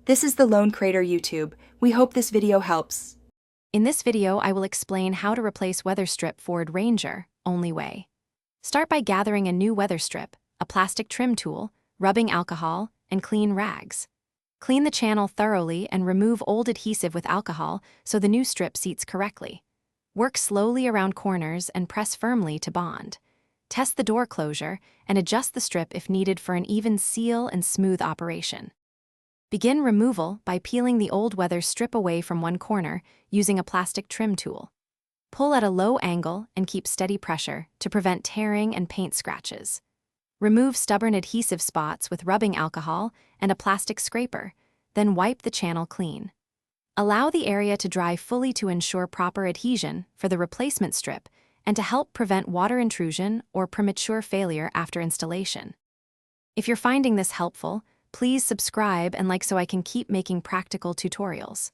This is the Lone Crater YouTube. We hope this video helps. In this video, I will explain how to replace weather strip Ford Ranger, only way. Start by gathering a new weather strip, a plastic trim tool, rubbing alcohol, and clean rags. Clean the channel thoroughly and remove old adhesive with alcohol so the new strip seats correctly. Work slowly around corners and press firmly to bond. Test the door closure and adjust the strip if needed for an even seal and smooth operation. Begin removal by peeling the old weather strip away from one corner using a plastic trim tool. Pull at a low angle and keep steady pressure to prevent tearing and paint scratches. Remove stubborn adhesive spots with rubbing alcohol and a plastic scraper, then wipe the channel clean. Allow the area to dry fully to ensure proper adhesion for the replacement strip and to help prevent water intrusion or premature failure after installation. If you're finding this helpful, please subscribe and like so I can keep making practical tutorials.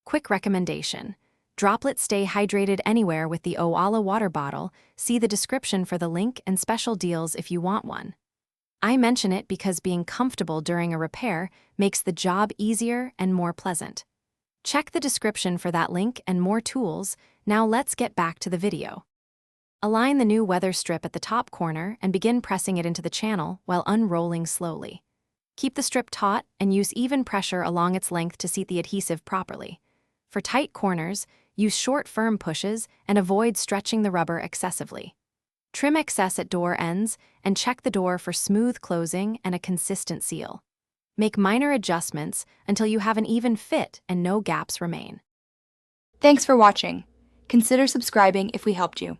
Quick recommendation: droplets stay hydrated anywhere with the Owala water bottle. See the description for the link and special deals if you want one. I mention it because being comfortable during a repair makes the job easier and more pleasant. Check the description for that link and more tools. Now let's get back to the video. Align the new weather strip at the top corner and begin pressing it into the channel while unrolling slowly. Keep the strip taut and use even pressure along its length to seat the adhesive properly. For tight corners, use short, firm pushes and avoid stretching the rubber excessively. Trim excess at door ends and check the door for smooth closing and a consistent seal. Make minor adjustments until you have an even fit and no gaps remain. Thanks for watching. Consider subscribing if we helped you.